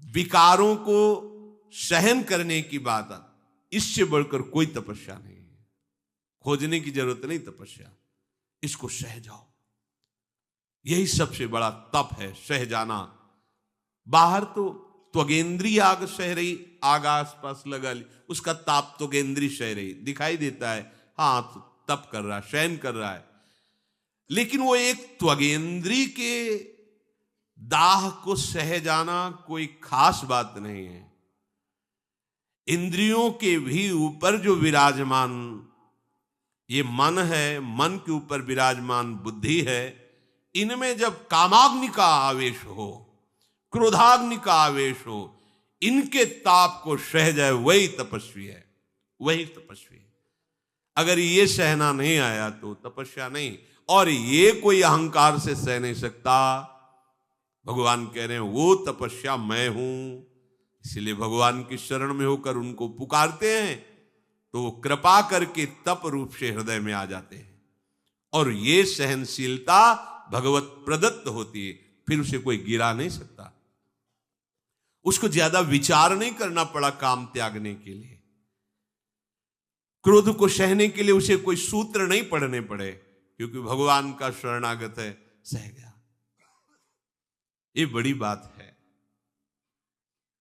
विकारों को सहन करने की बात, इससे बढ़कर कोई तपस्या नहीं है। खोजने की जरूरत नहीं तपस्या, इसको सह जाओ। यही सबसे बड़ा तप है, सह जाना। बाहर तो त्वगेंद्री आग सह रही, आग आसपास लगा ली, उसका ताप त्वगेंद्री सह रही, दिखाई देता है, हाँ तो तप कर रहा है, शयन कर रहा है। लेकिन वो एक त्वगेंद्री के दाह को सह जाना कोई खास बात नहीं है। इंद्रियों के भी ऊपर जो विराजमान ये मन है, मन के ऊपर विराजमान बुद्धि है, इनमें जब कामाग्नि का आवेश हो, क्रोधाग्नि का आवेश हो, इनके ताप को सह जाए, वही तपस्वी है, वही तपस्वी है। अगर ये सहना नहीं आया तो तपस्या नहीं। और ये कोई अहंकार से सह नहीं सकता। भगवान कह रहे हैं वो तपस्या मैं हूं। इसलिए भगवान की शरण में होकर उनको पुकारते हैं तो वो कृपा करके तप रूप से हृदय में आ जाते हैं। और ये सहनशीलता भगवत प्रदत्त होती है, फिर उसे कोई गिरा नहीं सकता। उसको ज्यादा विचार नहीं करना पड़ा काम त्यागने के लिए, क्रोध को सहने के लिए उसे कोई सूत्र नहीं पढ़ने पड़े, क्योंकि भगवान का शरणागत है, सह गया। ये बड़ी बात है।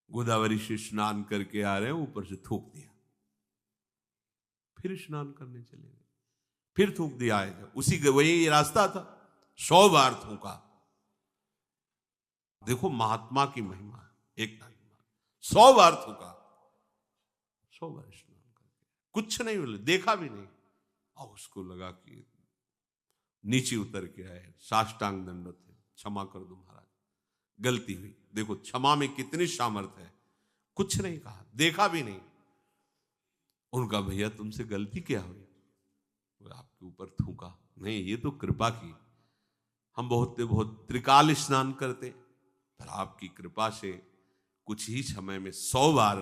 गोदावरी से स्नान करके आ रहे हैं, ऊपर से थूक दिया, फिर स्नान करने चले गए, फिर थूक दिया आएगा, उसी वही रास्ता था, 100 बार थूका। देखो महात्मा की महिमा, एक 100 बार थूका, 100 बार स्नान करके, कुछ नहीं बोले, देखा भी नहीं। और उसको लगा कि नीचे उतर के आए, साष्टांग दंडवत है, क्षमा कर दो महाराज, गलती हुई। देखो क्षमा में कितनी सामर्थ्य है। कुछ नहीं कहा, देखा भी नहीं। उनका भैया तुमसे गलती क्या हुई? आपके ऊपर थूका। नहीं, ये तो कृपा की। हम बहुत त्रिकाल स्नान करते, पर आपकी कृपा से कुछ ही समय में 100 बार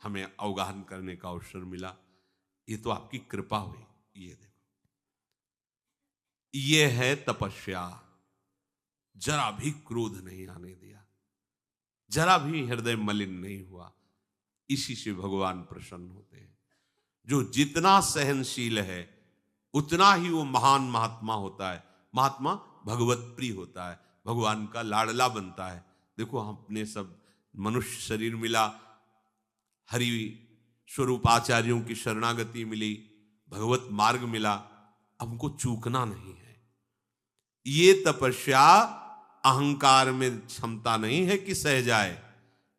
हमें अवगाहन करने का अवसर मिला। ये तो आपकी कृपा हुई। ये देखो, ये है तपस्या। जरा भी क्रोध नहीं आने दिया, जरा भी हृदय मलिन नहीं हुआ। इसी से भगवान प्रसन्न होते हैं। जो जितना सहनशील है उतना ही वो महान महात्मा होता है। महात्मा भगवत प्रिय होता है, भगवान का लाडला बनता है। देखो हमने सब मनुष्य शरीर मिला, हरि स्वरूप आचार्यों की शरणागति मिली, भगवत मार्ग मिला, हमको चूकना नहीं है। ये तपस्या अहंकार में क्षमता नहीं है कि सह जाए।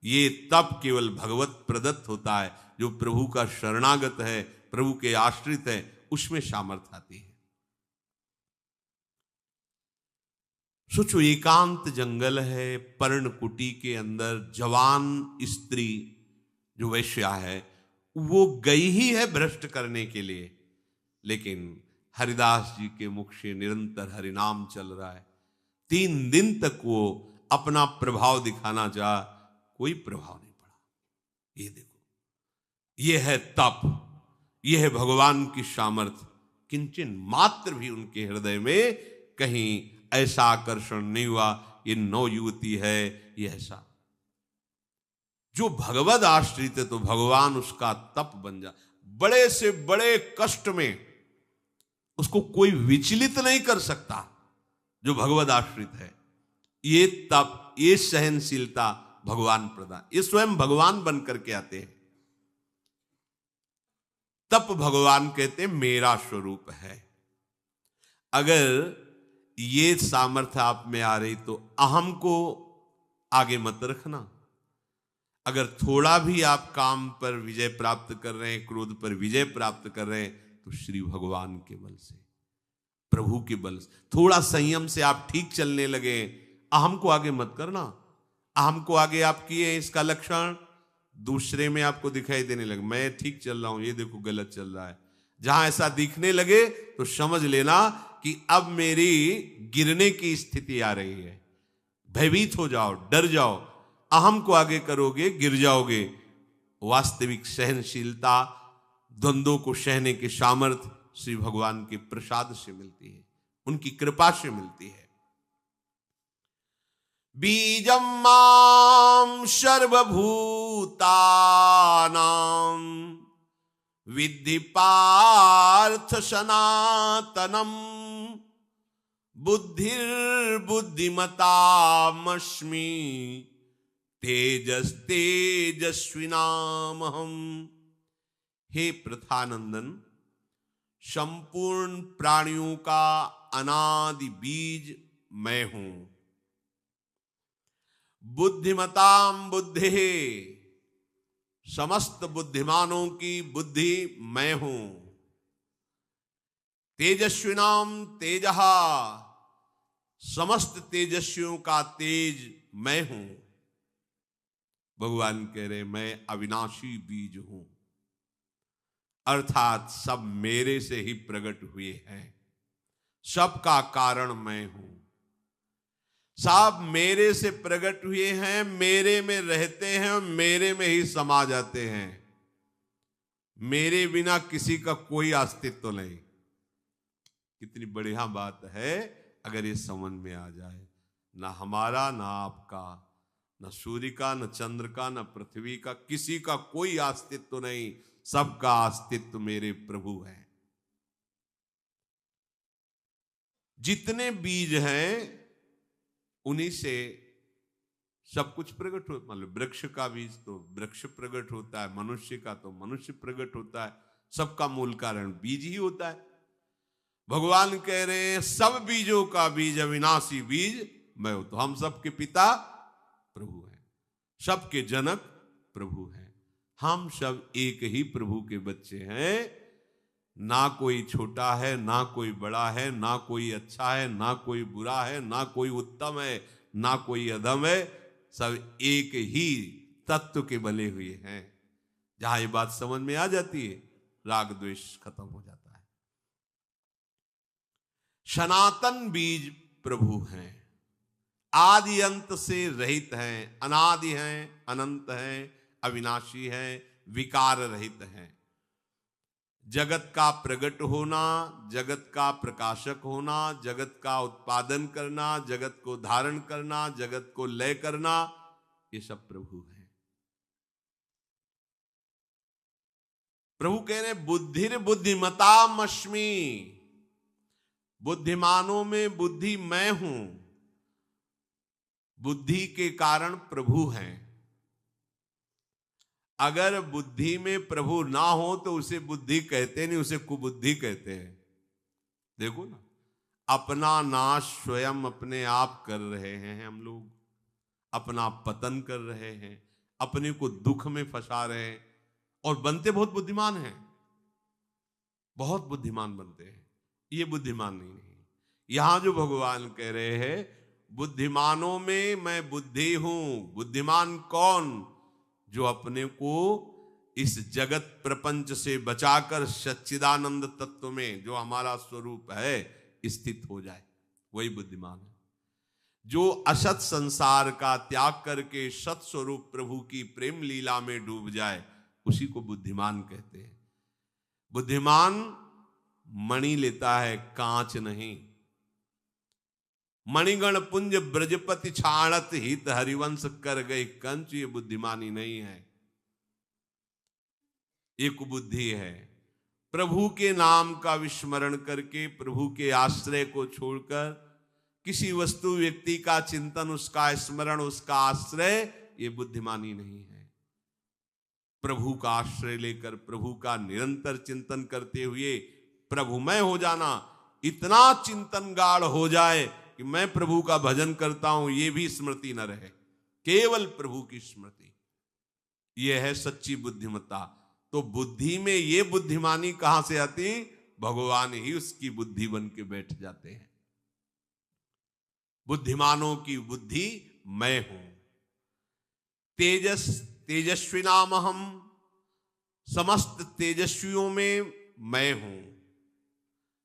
ये तप केवल भगवत प्रदत्त होता है। जो प्रभु का शरणागत है, प्रभु के आश्रित है, उसमें सामर्थ्य आती है। सोचो, एकांत जंगल है, पर्णकुटी के अंदर जवान स्त्री जो वैश्या है वो गई ही है भ्रष्ट करने के लिए, लेकिन हरिदास जी के मुख से निरंतर हरिनाम चल रहा है। 3 दिन तक वो अपना प्रभाव दिखाना चाहा, कोई प्रभाव नहीं पड़ा। ये देखो, ये है तप, ये है भगवान की सामर्थ्य। किंचन मात्र भी उनके हृदय में कहीं ऐसा आकर्षण नहीं हुआ, ये 9 युवती है, ये ऐसा। जो भगवद आश्रित है तो भगवान उसका तप बन जा। बड़े से बड़े कष्ट में उसको कोई विचलित नहीं कर सकता जो भगवद आश्रित है। ये तप, ये सहनशीलता भगवान प्रदान, ये स्वयं भगवान बन करके आते हैं। तप भगवान कहते हैं मेरा स्वरूप है। अगर ये सामर्थ्य आप में आ रही तो अहम को आगे मत रखना। अगर थोड़ा भी आप काम पर विजय प्राप्त कर रहे हैं, क्रोध पर विजय प्राप्त कर रहे हैं, तो श्री भगवान के बल से, प्रभु के बल से, थोड़ा संयम से आप ठीक चलने लगे, अहम को आगे मत करना। अहम को आगे आप किए, इसका लक्षण दूसरे में आपको दिखाई देने लगे। मैं ठीक चल रहा हूं, ये देखो गलत चल रहा है। जहां ऐसा दिखने लगे तो समझ लेना कि अब मेरी गिरने की स्थिति आ रही है। भयभीत हो जाओ, डर जाओ। अहम को आगे करोगे, गिर जाओगे। वास्तविक सहनशीलता, द्वंद्वों को सहने के सामर्थ्य श्री भगवान के प्रसाद से मिलती है, उनकी कृपा से मिलती है। बीजम माम सर्वभूतानां विद्धि पार्थ सनातनम बुद्धिर्बुद्धिमतामस्मि तेजस्तेजस्विनामहम। हे प्रथानंदन, संपूर्ण प्राणियों का अनादि बीज मैं हूं। बुद्धिमताम बुद्धि, समस्त बुद्धिमानों की बुद्धि मैं हूं। तेजस्विनाम तेजः, समस्त तेजस्वियों का तेज मैं हूं। भगवान कह रहे मैं अविनाशी बीज हूं, अर्थात सब मेरे से ही प्रकट हुए हैं। सबका कारण मैं हूं। सब मेरे से प्रकट हुए हैं, मेरे में रहते हैं और मेरे में ही समा जाते हैं। मेरे बिना किसी का कोई अस्तित्व नहीं। कितनी बढ़िया बात है अगर ये समझ में आ जाए। ना हमारा, ना आपका, न सूर्य का, न चंद्र का, न पृथ्वी का, किसी का कोई अस्तित्व नहीं। सबका अस्तित्व मेरे प्रभु है। जितने बीज हैं उन्हीं से सब कुछ प्रकट हो। मतलब वृक्ष का बीज तो वृक्ष प्रकट होता है, मनुष्य का तो मनुष्य प्रकट होता है। सबका मूल कारण बीज ही होता है। भगवान कह रहे हैं सब बीजों का बीज अविनाशी बीज मैं हूं। तो हम सबके पिता प्रभु हैं, सबके जनक प्रभु हैं। हम सब एक ही प्रभु के बच्चे हैं। ना कोई छोटा है, ना कोई बड़ा है, ना कोई अच्छा है, ना कोई बुरा है, ना कोई उत्तम है, ना कोई अधम है। सब एक ही तत्व के बने हुए हैं। जहां ये बात समझ में आ जाती है, राग द्वेष खत्म हो जाता है। सनातन बीज प्रभु हैं, आदि अंत से रहित हैं, अनादि हैं, अनंत हैं, अविनाशी हैं, विकार रहित हैं। जगत का प्रकट होना, जगत का प्रकाशक होना, जगत का उत्पादन करना, जगत को धारण करना, जगत को लय करना, ये सब प्रभु हैं। प्रभु कह रहे बुद्धिर बुद्धिमतामस्मि, बुद्धिमानों में बुद्धि मैं हूं। बुद्धि के कारण प्रभु हैं। अगर बुद्धि में प्रभु ना हो तो उसे बुद्धि कहते नहीं, उसे कुबुद्धि कहते हैं। देखो ना, अपना नाश स्वयं अपने आप कर रहे हैं हम लोग, अपना पतन कर रहे हैं, अपने को दुख में फंसा रहे हैं और बनते बहुत बुद्धिमान हैं, बहुत बुद्धिमान बनते हैं। ये बुद्धिमान नहीं है। यहां जो भगवान कह रहे हैं बुद्धिमानों में मैं बुद्धि हूं। बुद्धिमान कौन? जो अपने को इस जगत प्रपंच से बचाकर सच्चिदानंद तत्व में जो हमारा स्वरूप है स्थित हो जाए, वही बुद्धिमान है। जो असत संसार का त्याग करके सत स्वरूप प्रभु की प्रेम लीला में डूब जाए, उसी को बुद्धिमान कहते हैं। बुद्धिमान मणि लेता है, कांच नहीं। मणिगण पुंज ब्रजपति छाणत हित हरिवंश कर गए कंच, ये बुद्धिमानी नहीं है, एक बुद्धि है। प्रभु के नाम का विस्मरण करके, प्रभु के आश्रय को छोड़कर किसी वस्तु व्यक्ति का चिंतन, उसका स्मरण, उसका आश्रय, ये बुद्धिमानी नहीं है। प्रभु का आश्रय लेकर प्रभु का निरंतर चिंतन करते हुए प्रभुमय हो जाना, इतना चिंतन गाढ़ हो जाए कि मैं प्रभु का भजन करता हूं ये भी स्मृति न रहे, केवल प्रभु की स्मृति, यह है सच्ची बुद्धिमत्ता। तो बुद्धि में ये बुद्धिमानी कहां से आती? भगवान ही उसकी बुद्धि बन के बैठ जाते हैं। बुद्धिमानों की बुद्धि मैं हूं। तेजस्विनामहम, समस्त तेजस्वियों में मैं हूं।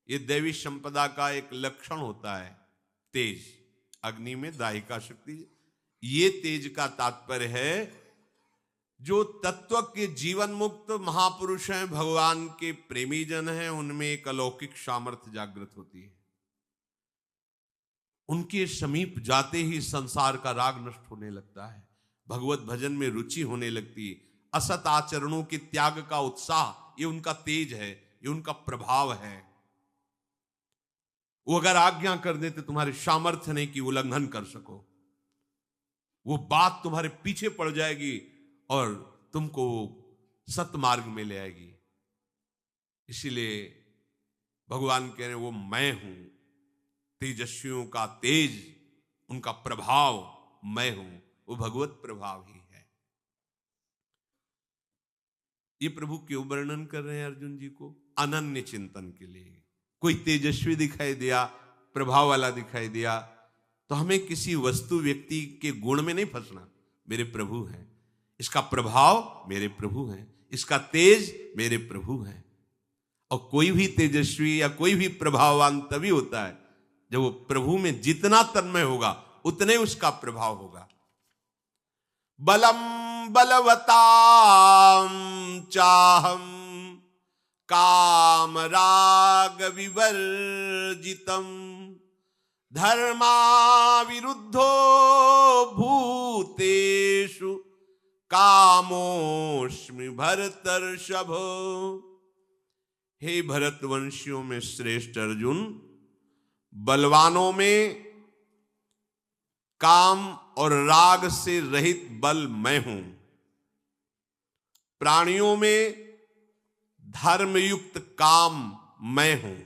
ये दैवी संपदा का एक लक्षण होता है। तेज, अग्नि में दाहिका शक्ति, ये तेज का तात्पर्य है जो तत्व के जीवन मुक्त महापुरुष हैं, भगवान के प्रेमी जन हैं, उनमें एक अलौकिक सामर्थ्य जागृत होती है। उनके समीप जाते ही संसार का राग नष्ट होने लगता है। भगवत भजन में रुचि होने लगती, असत आचरणों के त्याग का उत्साह, ये उनका तेज है, ये उनका प्रभाव है। वो अगर आज्ञा कर दे तो तुम्हारे सामर्थ्य नहीं कि उल्लंघन कर सको, वो बात तुम्हारे पीछे पड़ जाएगी और तुमको सतमार्ग में ले आएगी। इसीलिए भगवान कह रहे हैं वो मैं हूं, तेजस्वियों का तेज, उनका प्रभाव मैं हूं, वो भगवत प्रभाव ही है। ये प्रभु क्यों वर्णन कर रहे हैं अर्जुन जी को? अनन्य चिंतन के लिए। कोई तेजस्वी दिखाई दिया, प्रभाव वाला दिखाई दिया, तो हमें किसी वस्तु व्यक्ति के गुण में नहीं फंसना। मेरे प्रभु हैं, इसका प्रभाव मेरे प्रभु हैं, इसका तेज मेरे प्रभु हैं। और कोई भी तेजस्वी या कोई भी प्रभाववान तभी होता है जब वो प्रभु में जितना तन्मय होगा उतने उसका प्रभाव होगा। बलम बलवताम चाहम काम राग विवर्जितम धर्मा विरुद्धो भूतेषु कामोस्मि भरतर्षभ। हे भरतवंशियों में श्रेष्ठ अर्जुन, बलवानों में काम और राग से रहित बल मैं हूं, प्राणियों में धर्मयुक्त काम मैं हूं।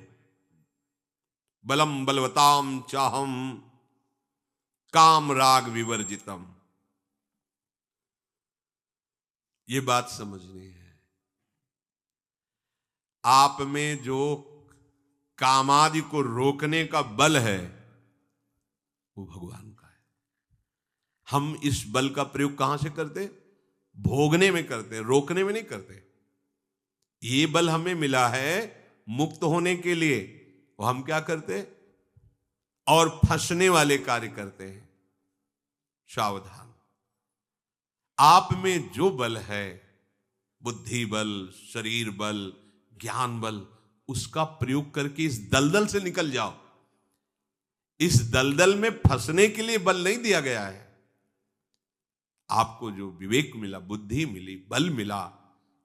बलम बलवताम चाहम काम राग विवर्जितम। ये बात समझनी है। आप में जो कामादि को रोकने का बल है वो भगवान का है। हम इस बल का प्रयोग कहां से करते? भोगने में करते, रोकने में नहीं करते। ये बल हमें मिला है मुक्त होने के लिए, वो हम क्या करते? और फंसने वाले कार्य करते हैं। सावधान। आप में जो बल है, बुद्धि बल, शरीर बल, ज्ञान बल, उसका प्रयोग करके इस दलदल से निकल जाओ। इस दलदल में फंसने के लिए बल नहीं दिया गया है। आपको जो विवेक मिला, बुद्धि मिली, बल मिला,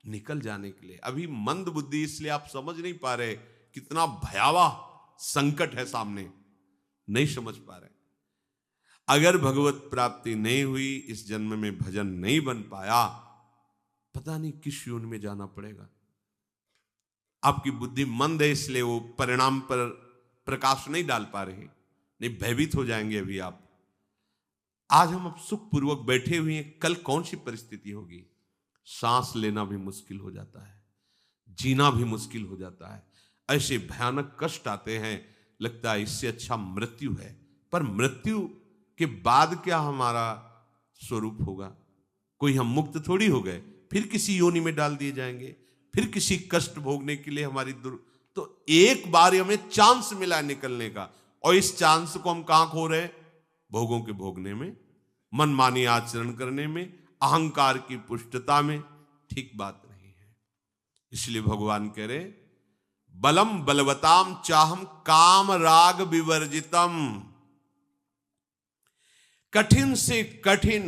निकल जाने के लिए। अभी मंद बुद्धि, इसलिए आप समझ नहीं पा रहे कितना भयावह संकट है सामने, नहीं समझ पा रहे। अगर भगवत प्राप्ति नहीं हुई, इस जन्म में भजन नहीं बन पाया, पता नहीं किस योनि में जाना पड़ेगा। आपकी बुद्धि मंद है, इसलिए वो परिणाम पर प्रकाश नहीं डाल पा रहे, नहीं भयभीत हो जाएंगे अभी आप। आज हम अब सुखपूर्वक बैठे हुए हैं, कल कौन सी परिस्थिति होगी? सांस लेना भी मुश्किल हो जाता है, जीना भी मुश्किल हो जाता है, ऐसे भयानक कष्ट आते हैं, लगता है इससे अच्छा मृत्यु है। पर मृत्यु के बाद क्या हमारा स्वरूप होगा? कोई हम मुक्त थोड़ी हो गए, फिर किसी योनि में डाल दिए जाएंगे, फिर किसी कष्ट भोगने के लिए हमारी तो एक बार हमें चांस मिला निकलने का, और इस चांस को हम कहां खो रहे? भोगों के भोगने में, मनमानी आचरण करने में, अहंकार की पुष्टता में। ठीक बात नहीं है। इसलिए भगवान कह रहे बलम बलवताम चाहम काम राग विवर्जितम। कठिन से कठिन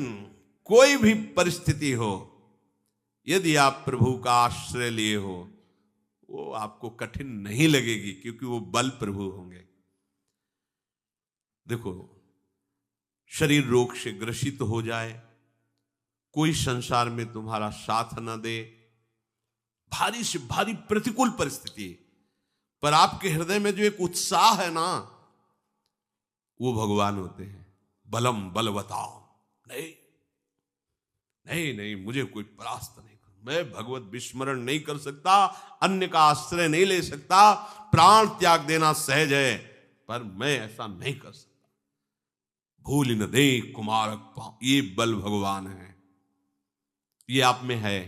कोई भी परिस्थिति हो, यदि आप प्रभु का आश्रय लिए हो, वो आपको कठिन नहीं लगेगी, क्योंकि वो बल प्रभु होंगे। देखो, शरीर रोग से ग्रसित हो जाए, कोई संसार में तुम्हारा साथ न दे, भारी से भारी प्रतिकूल परिस्थिति, पर आपके हृदय में जो एक उत्साह है ना, वो भगवान होते हैं। बलम बलवताम, नहीं नहीं नहीं, मुझे कोई परास्त नहीं कर, मैं भगवत विस्मरण नहीं कर सकता, अन्य का आश्रय नहीं ले सकता, प्राण त्याग देना सहज है, पर मैं ऐसा नहीं कर सकता। भूल न दे कुमारक पांव, ये बल भगवान है, ये आप में है।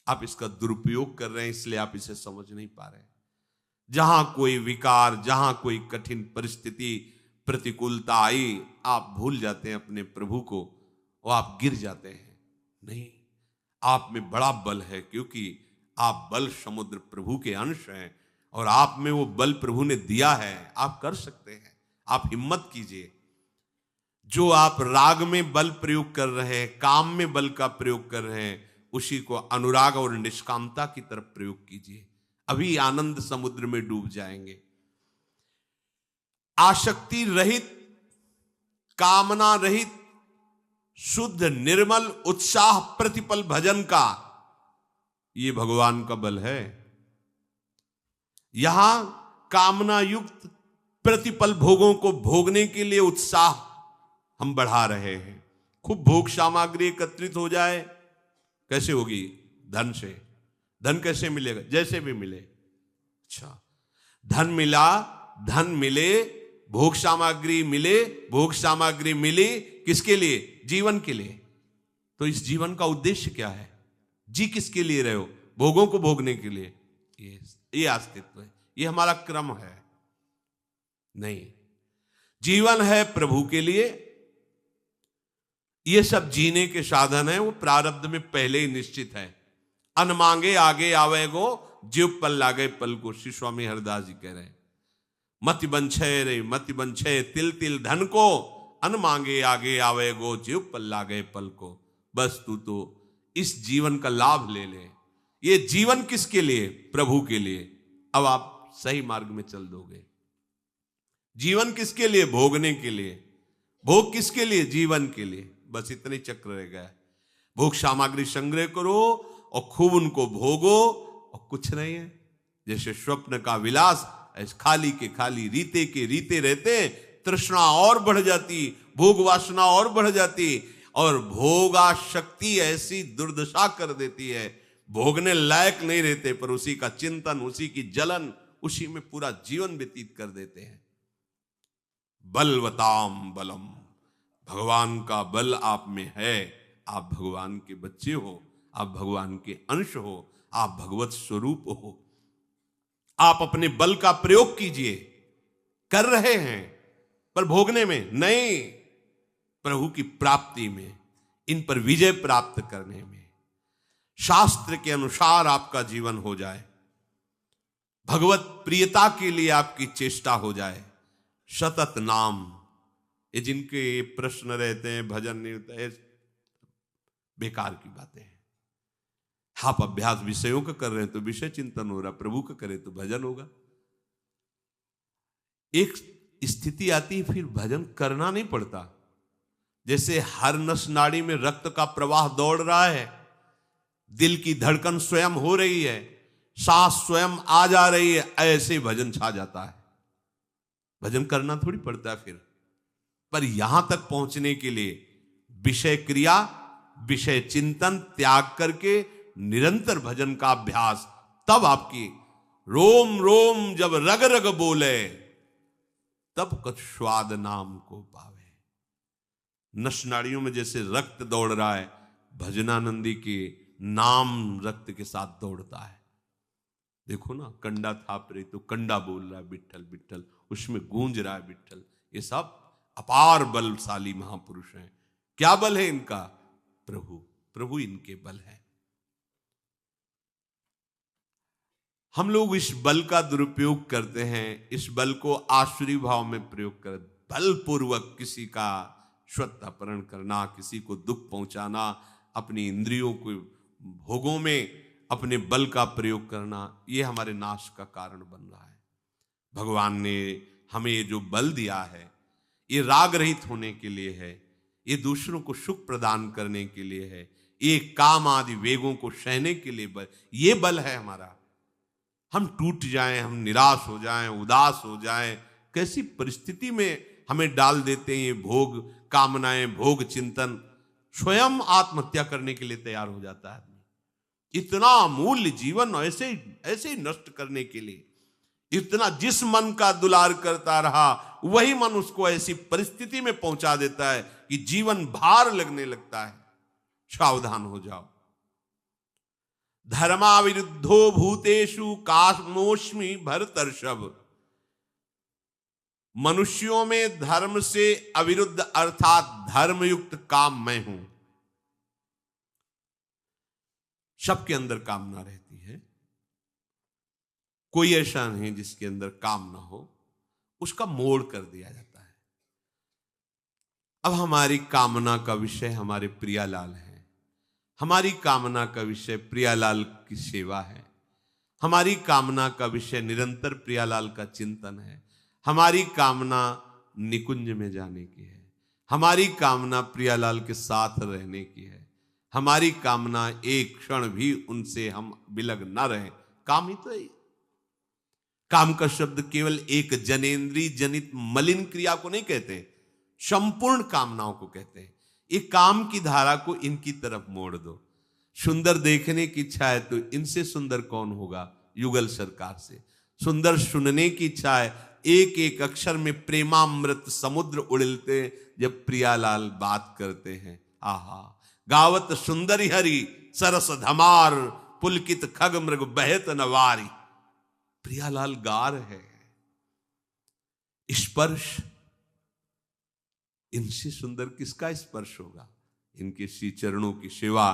आप इसका दुरुपयोग कर रहे हैं, इसलिए आप इसे समझ नहीं पा रहे। जहां कोई विकार, जहां कोई कठिन परिस्थिति, प्रतिकूलता आई, आप भूल जाते हैं अपने प्रभु को और आप गिर जाते हैं। नहीं, आप में बड़ा बल है, क्योंकि आप बल समुद्र प्रभु के अंश हैं, और आप में वो बल प्रभु ने दिया है। आप कर सकते हैं, आप हिम्मत कीजिए। जो आप राग में बल प्रयोग कर रहे हैं, काम में बल का प्रयोग कर रहे हैं, उसी को अनुराग और निष्कामता की तरफ प्रयोग कीजिए, अभी आनंद समुद्र में डूब जाएंगे। आसक्ति रहित, कामना रहित, शुद्ध निर्मल उत्साह प्रतिपल भजन का ये भगवान का बल है। यहां कामना युक्त प्रतिपल भोगों को भोगने के लिए उत्साह हम बढ़ा रहे हैं। खूब भोग सामग्री एकत्रित हो जाए, कैसे होगी? धन से। धन कैसे मिलेगा? जैसे भी मिले। अच्छा, धन मिला, धन मिले, भोग सामग्री मिले, भोग सामग्री मिली, किसके लिए? जीवन के लिए। तो इस जीवन का उद्देश्य क्या है? जी किसके लिए रहे हो? भोगों को भोगने के लिए। ये अस्तित्व है, ये हमारा क्रम है। नहीं, जीवन है प्रभु के लिए। ये सब जीने के साधन है, वो प्रारब्ध में पहले ही निश्चित है। अन मांगे आगे आवेगो, जीव पल लागे पल को, श्री स्वामी हरदास जी कह रहे हैं। मति बंछे रे मति बंछे तिल तिल धन को, अन मांगे आगे आवेगो, जीव पल लागे पल को। बस तू तो इस जीवन का लाभ ले ले। ये जीवन किसके लिए? प्रभु के लिए। अब आप सही मार्ग में चल दोगे। जीवन किसके लिए? भोगने के लिए। भोग किसके लिए? जीवन के लिए। बस इतने चक्र रह गया। भोग सामग्री संग्रह करो और खूब उनको भोगो, और कुछ नहीं है। जैसे स्वप्न का विलास, ऐसे खाली के खाली, रीते के रीते रहते, तृष्णा और बढ़ जाती, भोग वासना और बढ़ जाती, और भोगा शक्ति ऐसी दुर्दशा कर देती है, भोगने लायक नहीं रहते, पर उसी का चिंतन, उसी की जलन, उसी में पूरा जीवन व्यतीत कर देते हैं। बलवताम बलम, भगवान का बल आप में है। आप भगवान के बच्चे हो, आप भगवान के अंश हो, आप भगवत स्वरूप हो। आप अपने बल का प्रयोग कीजिए। कर रहे हैं, पर भोगने में नहीं, प्रभु की प्राप्ति में, इन पर विजय प्राप्त करने में। शास्त्र के अनुसार आपका जीवन हो जाए, भगवत प्रियता के लिए आपकी चेष्टा हो जाए। सतत नाम, ये जिनके प्रश्न रहते हैं, भजन नहीं होता है, बेकार की बातें हैं। आप अभ्यास विषयों का कर रहे हैं तो विषय चिंतन हो रहा, प्रभु का करें तो भजन होगा। एक स्थिति आती है फिर भजन करना नहीं पड़ता। जैसे हर नस नाड़ी में रक्त का प्रवाह दौड़ रहा है, दिल की धड़कन स्वयं हो रही है, सांस स्वयं आ जा रही है, ऐसे भजन छा जाता है। भजन करना थोड़ी पड़ता है फिर। पर यहां तक पहुंचने के लिए विषय क्रिया, विषय चिंतन त्याग करके निरंतर भजन का अभ्यास, तब आपकी रोम रोम जब रग रग बोले, तब कुछ स्वाद नाम को पावे। नस नाड़ियों में जैसे रक्त दौड़ रहा है, भजनानंदी के नाम रक्त के साथ दौड़ता है। देखो ना, कंडा थाप रही तो कंडा बोल रहा है विठ्ठल विठ्ठल, उसमें गूंज रहा है विठ्ठल। ये सब अपार बलशाली महापुरुष हैं। क्या बल है इनका? प्रभु, प्रभु इनके बल है। हम लोग इस बल का दुरुपयोग करते हैं, इस बल को आसुरी भाव में प्रयोग कर, बलपूर्वक किसी का स्वत अपहरण करना, किसी को दुख पहुंचाना, अपनी इंद्रियों को भोगों में अपने बल का प्रयोग करना, ये हमारे नाश का कारण बन रहा है। भगवान ने हमें ये जो बल दिया है, ये राग रहित होने के लिए है, ये दूसरों को सुख प्रदान करने के लिए है, ये काम आदि वेगों को सहने के लिए बल, ये बल है हमारा। हम टूट जाएं, हम निराश हो जाएं, उदास हो जाएं, कैसी परिस्थिति में हमें डाल देते हैं ये भोग कामनाएं, भोग चिंतन। स्वयं आत्महत्या करने के लिए तैयार हो जाता है आदमी। इतना अमूल्य जीवन ऐसे ऐसे नष्ट करने के लिए, इतना जिस मन का दुलार करता रहा, वही मन उसको ऐसी परिस्थिति में पहुंचा देता है कि जीवन भार लगने लगता है। सावधान हो जाओ। धर्माविरुद्धो भूतेषु कामोस्मि भरतर्षभ। मनुष्यों में धर्म से अविरुद्ध अर्थात धर्मयुक्त काम मैं हूं। सबके अंदर कामना रहती है, कोई ऐसा नहीं जिसके अंदर काम ना हो। उसका मोड़ कर दिया जाता है। अब हमारी कामना का विषय हमारे प्रियालाल है, हमारी कामना का विषय प्रियालाल की सेवा है, हमारी कामना का विषय निरंतर प्रियालाल का चिंतन है, हमारी कामना निकुंज में जाने की है, हमारी कामना प्रियालाल के साथ रहने की है, हमारी कामना एक क्षण भी उनसे हम विलग न रहे। काम ही तो है। काम का शब्द केवल एक जनेन्द्रीय जनित मलिन क्रिया को नहीं कहते, संपूर्ण कामनाओं को कहते हैं। ये काम की धारा को इनकी तरफ मोड़ दो। सुंदर देखने की इच्छा है तो इनसे सुंदर कौन होगा? युगल सरकार से। सुंदर सुनने की इच्छा है, एक एक अक्षर में प्रेमामृत समुद्र उड़लते जब प्रियालाल बात करते हैं। आहा, गावत सुंदरी हरि सरस धमार, पुलकित खग मृग बहत नवारी। प्रियालाल गा रहे हैं। स्पर्श, इनसे सुंदर किसका स्पर्श होगा? इनके श्री चरणों की सेवा,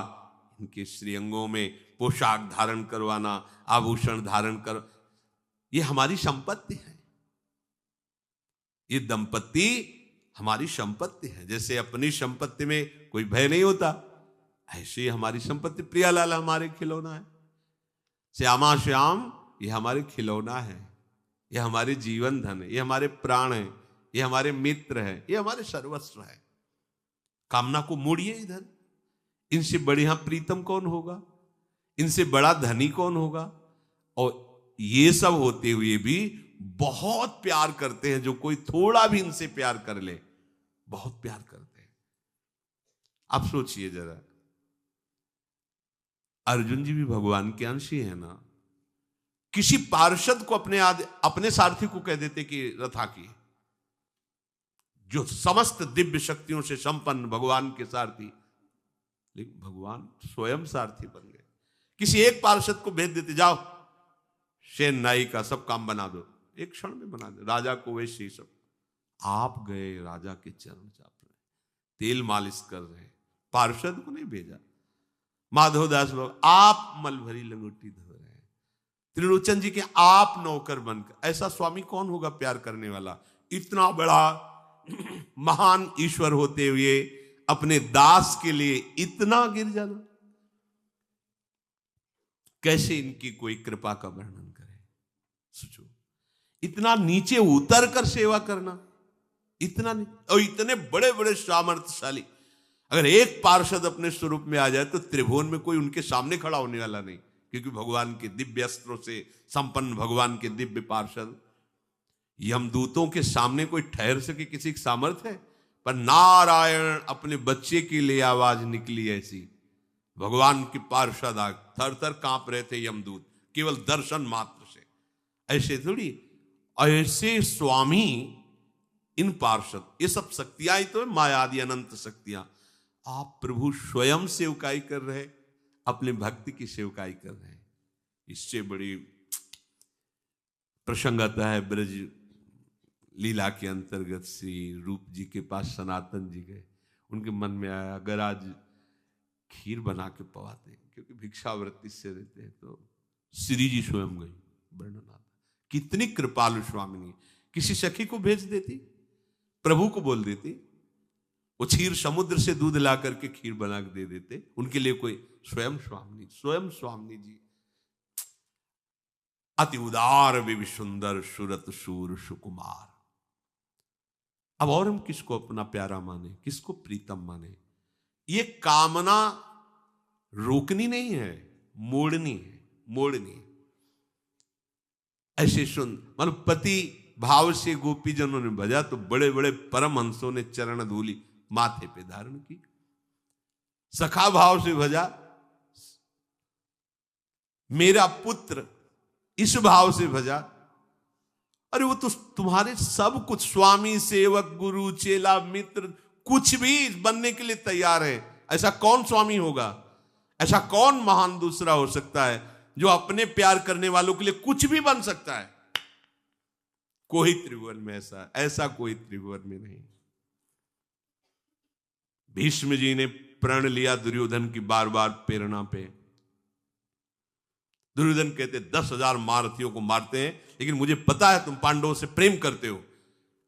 इनके श्रीअंगों में पोशाक धारण करवाना, आभूषण धारण कर, ये हमारी संपत्ति है। ये दंपत्ति हमारी संपत्ति है। जैसे अपनी संपत्ति में कोई भय नहीं होता, ऐसे ही हमारी संपत्ति प्रियालाल हमारे खिलौना है। श्यामा श्याम ये हमारे खिलौना है, ये हमारे जीवन धन है, ये हमारे प्राण है, ये हमारे मित्र है, ये हमारे सर्वस्व है। कामना को मोड़िए इधर। इनसे बढ़िया प्रीतम कौन होगा? इनसे बड़ा धनी कौन होगा? और ये सब होते हुए भी बहुत प्यार करते हैं। जो कोई थोड़ा भी इनसे प्यार कर ले, बहुत प्यार करते हैं। आप सोचिए जरा, अर्जुन जी भी भगवान के अंश ही है ना। किसी पार्षद को अपने सारथी को कह देते कि रथा की, जो समस्त दिव्य शक्तियों से संपन्न भगवान के सारथी, लेकिन भगवान स्वयं सारथी बन गए। किसी एक पार्षद को भेज देते, जाओ सेन नाई का सब काम बना दो, एक क्षण में बना दे। राजा को वैसे ही सब। आप गए राजा के चरण चाप रहे, तेल मालिश कर रहे, पार्षद को नहीं भेजा। माधवदास बाबू आप मल भरी लंगोटी धो रहे हैं, त्रिलोचन जी के आप नौकर बनकर। ऐसा स्वामी कौन होगा प्यार करने वाला? इतना बड़ा महान ईश्वर होते हुए अपने दास के लिए इतना गिर जाना, कैसे इनकी कोई कृपा का वर्णन करे? सोचो, इतना नीचे उतर कर सेवा करना, इतना नहीं। और इतने बड़े बड़े सामर्थ्यशाली, अगर एक पार्षद अपने स्वरूप में आ जाए तो त्रिभुवन में कोई उनके सामने खड़ा होने वाला नहीं, क्योंकि भगवान के दिव्य अस्त्रों से संपन्न भगवान के दिव्य पार्षद। यमदूतों के सामने कोई ठहर सके किसी की सामर्थ्य है? पर नारायण अपने बच्चे के लिए आवाज निकली ऐसी, भगवान के पार्षद आ थर थर कांप रहे थे यमदूत, केवल दर्शन मात्र से। ऐसे थोड़ी, ऐसे स्वामी इन पार्षद, ये सब शक्तियां ही तो है, मायादि अनंत शक्तियां। आप प्रभु स्वयं सेवकाई कर रहे, अपने भक्ति की सेवकाई कर रहे हैं। इससे बड़ी प्रसंग आता है ब्रज लीला के अंतर्गत। श्री रूप जी के पास सनातन जी गए, उनके मन में आया अगर आज खीर बना के पवाते, क्योंकि भिक्षावृत्ति से रहते हैं, तो श्री जी स्वयं गई। वर्णन आता, कितनी कृपालु स्वामिनी। किसी सखी को भेज देती, प्रभु को बोल देती, वो क्षीर समुद्र से दूध ला करके खीर बना के दे देते उनके लिए। कोई स्वयं स्वामी जी अति उदार विवि सुंदर सुरत सूर सुकुमार। अब और हम किसको अपना प्यारा माने, किसको प्रीतम माने? ये कामना रोकनी नहीं है, मोड़नी है, मोड़नी है। ऐसे सुन, मतलब पति भाव से गोपीजनों ने भजा तो बड़े बड़े परमहंसों ने चरण धूली माथे पे धारण की। सखा भाव से भजा, मेरा पुत्र, इस भाव से भजा। अरे वो तो तुम्हारे सब कुछ, स्वामी सेवक गुरु चेला मित्र, कुछ भी बनने के लिए तैयार है। ऐसा कौन स्वामी होगा? ऐसा कौन महान दूसरा हो सकता है जो अपने प्यार करने वालों के लिए कुछ भी बन सकता है? कोई त्रिभुवन में ऐसा कोई त्रिभुवन में नहीं। भीष्म जी ने प्रण लिया दुर्योधन की बार बार प्रेरणा पे। दुर्योधन कहते 10,000 महारथियों को मारते हैं, लेकिन मुझे पता है तुम पांडवों से प्रेम करते हो,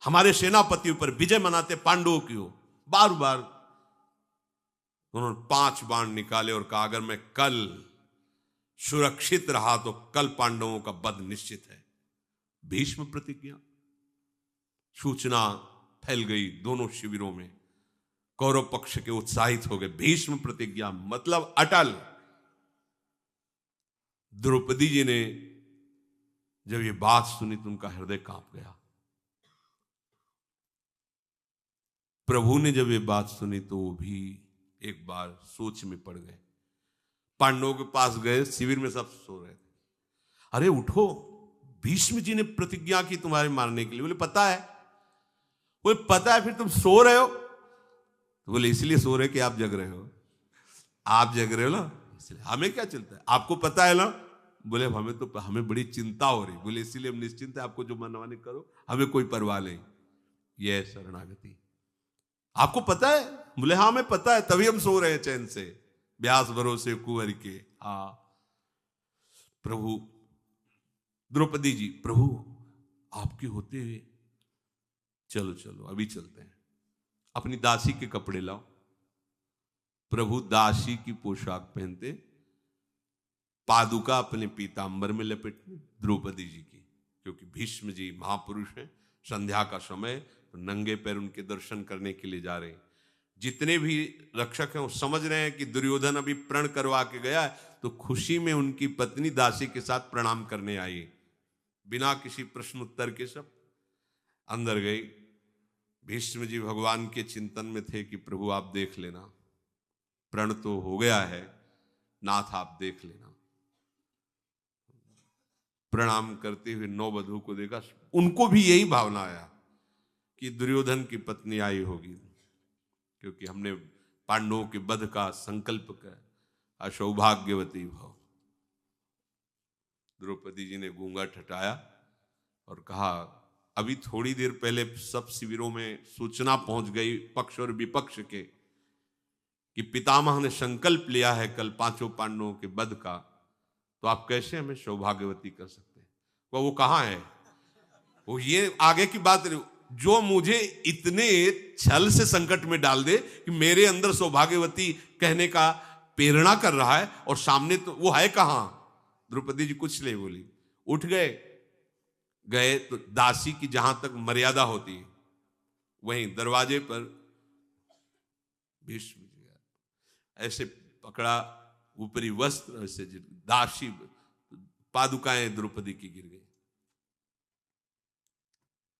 हमारे सेनापतियों पर विजय मनाते पांडवों की हो। बार बार उन्होंने 5 बाण निकाले और कहा, अगर मैं कल सुरक्षित रहा तो कल पांडवों का वध निश्चित है। भीष्म प्रतिज्ञा। सूचना फैल गई दोनों शिविरों में, कौरव पक्ष के उत्साहित हो गए। भीष्म प्रतिज्ञा मतलब अटल। द्रौपदी जी ने जब ये बात सुनी तो उनका हृदय कांप गया। प्रभु ने जब ये बात सुनी तो वो भी एक बार सोच में पड़ गए। पांडवों के पास गए, शिविर में सब सो रहे थे। अरे उठो, भीष्म जी ने प्रतिज्ञा की तुम्हारे मारने के लिए। बोले पता है। बोले पता है, फिर तुम सो रहे हो? तो बोले इसलिए सो रहे कि आप जग रहे हो। आप जग रहे हो ना, इसलिए। हमें क्या चलता है, आपको पता है ना? बोले हमें बड़ी चिंता हो रही। बोले इसीलिए हम निश्चिंत है, आपको जो मनमानी करो, हमें कोई परवाह नहीं। यह शरणागति। आपको पता है? बोले हाँ हमें पता है, तभी हम सो रहे हैं चैन से। ब्यास भरोसे कुंवर के। हाँ प्रभु। द्रौपदी जी, प्रभु आपके होते हुए चलो चलो अभी चलते हैं, अपनी दासी के कपड़े लाओ। प्रभु दासी की पोशाक पहनते, पादुका अपने पीतांबर में लपेटते द्रौपदी जी की, क्योंकि भीष्म जी महापुरुष हैं। संध्या का समय, तो नंगे पैर उनके दर्शन करने के लिए जा रहे हैं। जितने भी रक्षक हैं वो समझ रहे हैं कि दुर्योधन अभी प्रण करवा के गया है, तो खुशी में उनकी पत्नी दासी के साथ प्रणाम करने आई। बिना किसी प्रश्न उत्तर के सब अंदर गई। भीष्म जी भगवान के चिंतन में थे कि प्रभु आप देख लेना, प्रण तो हो गया है, नाथ आप देख लेना। प्रणाम करते हुए नौवधू को देखा, उनको भी यही भावना आया कि दुर्योधन की पत्नी आई होगी, क्योंकि हमने पांडवों के वध का संकल्प किया। असौभाग्यवती भव। द्रौपदी जी ने घूंघट हटाया और कहा, अभी थोड़ी देर पहले सब शिविरों में सूचना पहुंच गई पक्ष और विपक्ष के कि पितामह ने संकल्प लिया है कल 5 पांडवों के वध का, तो आप कैसे हमें सौभाग्यवती कर सकते हैं? वो कहाँ है? वो ये आगे की बात, जो मुझे इतने छल से संकट में डाल दे कि मेरे अंदर सौभाग्यवती कहने का प्रेरणा कर रहा है, और सामने तो वो है कहां? द्रौपदी जी कुछ नहीं बोली, उठ गए तो दासी की जहां तक मर्यादा होती है वहीं दरवाजे पर भीष्म जी ऐसे पकड़ा, ऊपरी वस्त्र ऐसे दासी पादुकाएं द्रौपदी की गिर गई।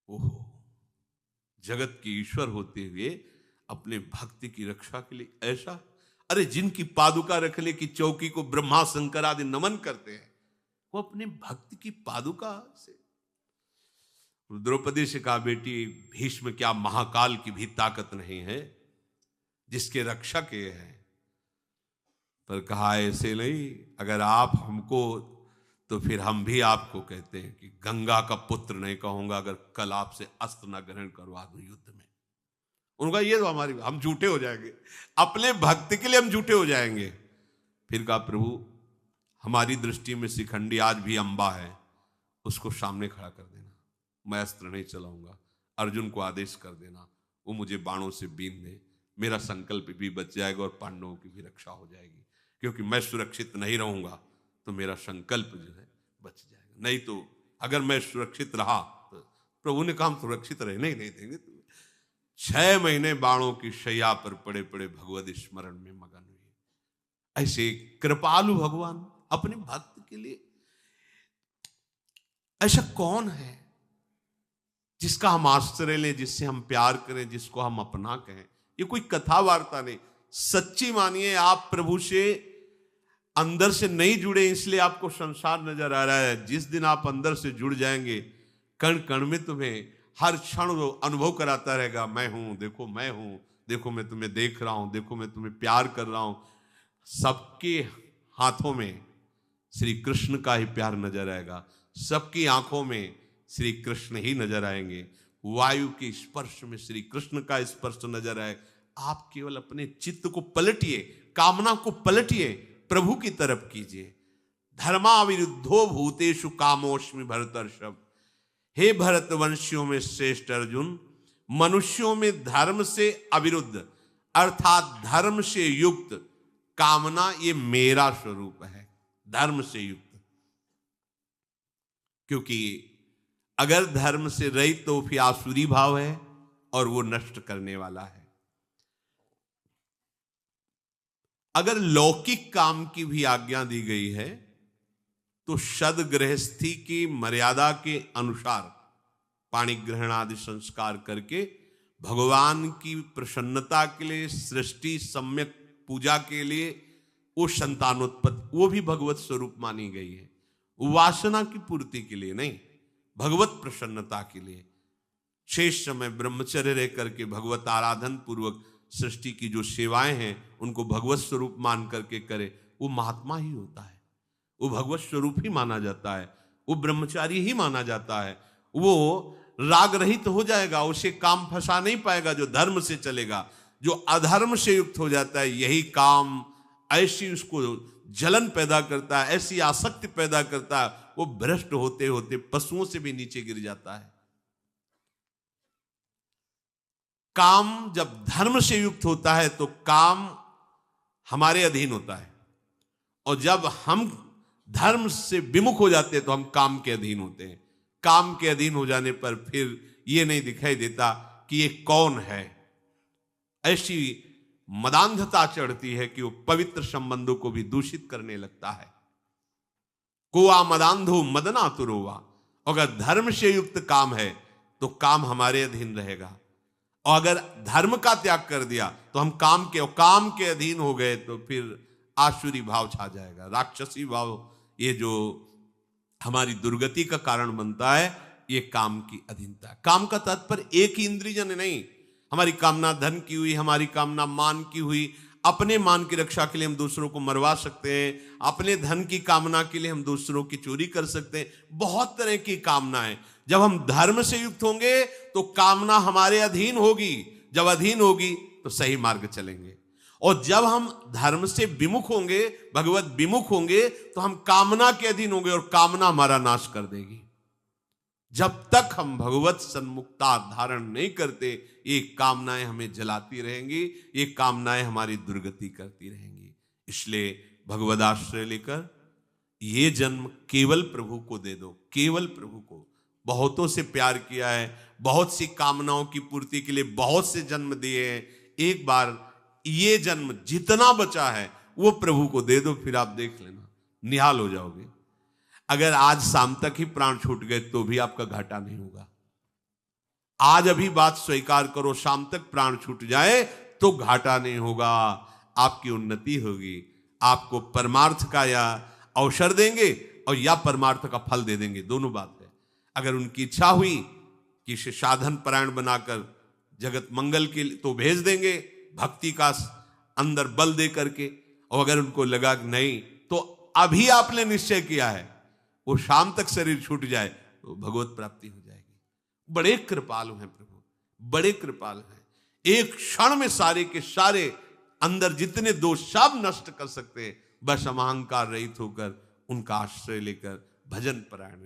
ओहो, जगत के ईश्वर होते हुए अपने भक्ति की रक्षा के लिए ऐसा। अरे जिनकी पादुका रखने की चौकी को ब्रह्मा शंकर आदि नमन करते हैं, वो अपने भक्ति की पादुका से। द्रौपदी से कहा, बेटी भीष्म क्या महाकाल की भी ताकत नहीं है जिसके रक्षक ये है? पर कहा ऐसे नहीं, अगर आप हमको, तो फिर हम भी आपको कहते हैं कि गंगा का पुत्र नहीं कहूंगा अगर कल आपसे अस्त्र न ग्रहण करवा दूं युद्ध में। उनका ये तो हम झूठे हो जाएंगे, अपने भक्ति के लिए हम झूठे हो जाएंगे। फिर कहा, प्रभु हमारी दृष्टि में शिखंडी आज भी अंबा है, उसको सामने खड़ा कर देना, मैं अस्त्र नहीं चलाऊंगा। अर्जुन को आदेश कर देना, वो मुझे बाणों से बीन दे, मेरा संकल्प भी बच जाएगा और पांडवों की भी रक्षा हो जाएगी। क्योंकि मैं सुरक्षित नहीं रहूंगा तो मेरा संकल्प जो है बच जाएगा, नहीं तो अगर मैं सुरक्षित रहा तो प्रभु ने कहा हम सुरक्षित रहने ही नहीं देंगे। 6 महीने बाणों की शैया पर पड़े पड़े भगवत स्मरण में मगन हुए। ऐसे कृपालु भगवान अपने भक्त के लिए। ऐसा कौन है जिसका हम आश्रय लें, जिससे हम प्यार करें, जिसको हम अपना कहें? ये कोई कथा वार्ता नहीं, सच्ची मानिए। आप प्रभु से अंदर से नहीं जुड़े इसलिए आपको संसार नजर आ रहा है। जिस दिन आप अंदर से जुड़ जाएंगे, कण कण में तुम्हें हर क्षण वो अनुभव कराता रहेगा, मैं हूं, देखो मैं हूं, देखो मैं तुम्हें देख रहा हूं, देखो मैं तुम्हें प्यार कर रहा हूं। सबके हाथों में श्री कृष्ण का ही प्यार नजर आएगा, सबकी आंखों में श्री कृष्ण ही नजर आएंगे, वायु के स्पर्श में श्री कृष्ण का स्पर्श नजर आए। आप केवल अपने चित्त को पलटिए, कामना को पलटिए, प्रभु की तरफ कीजिए। धर्माविरुद्धो भूतेषु कामोस्मि भरतर्षभ। हे भरतवंशियों में श्रेष्ठ अर्जुन, मनुष्यों में धर्म से अविरुद्ध अर्थात धर्म से युक्त कामना, ये मेरा स्वरूप है, धर्म से युक्त। क्योंकि अगर धर्म से रहित तो फिर आसुरी भाव है और वो नष्ट करने वाला है। अगर लौकिक काम की भी आज्ञा दी गई है तो सद्गृहस्थी की मर्यादा के अनुसार पाणी ग्रहण आदि संस्कार करके भगवान की प्रसन्नता के लिए, सृष्टि सम्यक पूजा के लिए, वो संतानोत्पत्ति, वो भी भगवत स्वरूप मानी गई है। वासना की पूर्ति के लिए नहीं, भगवत प्रसन्नता के लिए। शेष समय ब्रह्मचर्य रह करके भगवत आराधन पूर्वक सृष्टि की जो सेवाएं हैं उनको भगवत स्वरूप मान करके करे, वो महात्मा ही होता है, वो भगवत स्वरूप ही माना जाता है, वो ब्रह्मचारी ही माना जाता है। वो राग रहित हो जाएगा, उसे काम फंसा नहीं पाएगा जो धर्म से चलेगा। जो अधर्म से युक्त हो जाता है, यही काम ऐसी उसको जलन पैदा करता है, ऐसी आसक्ति पैदा करता है, वो भ्रष्ट होते होते पशुओं से भी नीचे गिर जाता है। काम जब धर्म से युक्त होता है तो काम हमारे अधीन होता है, और जब हम धर्म से विमुख हो जाते हैं तो हम काम के अधीन होते हैं। काम के अधीन हो जाने पर फिर ये नहीं दिखाई देता कि ये कौन है। ऐसी मदांधता चढ़ती है कि वो पवित्र संबंधों को भी दूषित करने लगता है। कोआ मदांधो मदना तुरोवा। अगर धर्म से युक्त काम है तो काम हमारे अधीन रहेगा, और अगर धर्म का त्याग कर दिया तो हम काम के अधीन हो गए तो फिर आसुरी भाव छा जाएगा, राक्षसी भाव, ये जो हमारी दुर्गति का कारण बनता है, ये काम की अधीनता। काम का तात्पर्य एक ही इंद्रियजन्य नहीं। हमारी कामना धन की हुई, हमारी कामना मान की हुई। अपने मान की रक्षा के लिए हम दूसरों को मरवा सकते हैं, अपने धन की कामना के लिए हम दूसरों की चोरी कर सकते हैं। बहुत तरह की कामनाएं। जब हम धर्म से युक्त होंगे तो कामना हमारे अधीन होगी, जब अधीन होगी तो सही मार्ग चलेंगे। और जब हम धर्म से विमुख होंगे, भगवत विमुख होंगे, तो हम कामना के अधीन होंगे और कामना हमारा नाश कर देगी। जब तक हम भगवत सन्मुखता धारण नहीं करते, ये कामनाएं हमें जलाती रहेंगी, ये कामनाएं हमारी दुर्गति करती रहेंगी। इसलिए भगवद आश्रय लेकर ये जन्म केवल प्रभु को दे दो, केवल प्रभु को। बहुतों से प्यार किया है, बहुत सी कामनाओं की पूर्ति के लिए बहुत से जन्म दिए हैं। एक बार ये जन्म जितना बचा है वो प्रभु को दे दो, फिर आप देख लेना, निहाल हो जाओगे। अगर आज शाम तक ही प्राण छूट गए तो भी आपका घाटा नहीं होगा। आज अभी बात स्वीकार करो, शाम तक प्राण छूट जाए तो घाटा नहीं होगा, आपकी उन्नति होगी। आपको परमार्थ का या अवसर देंगे और या परमार्थ का फल दे देंगे, दोनों बात है। अगर उनकी इच्छा हुई कि इसे साधन परायण बनाकर जगत मंगल के लिए तो भेज देंगे, भक्ति का अंदर बल दे करके। और अगर उनको लगा कि नहीं, तो अभी आपने निश्चय किया है वो शाम तक शरीर छूट जाए तो भगवत प्राप्ति हो जाएगी। बड़े कृपालु हैं प्रभु, बड़े कृपालु हैं। एक क्षण में सारे के सारे अंदर जितने दोष सब नष्ट कर सकते हैं, बस हम अहंकार रहित होकर उनका आश्रय लेकर भजन परायण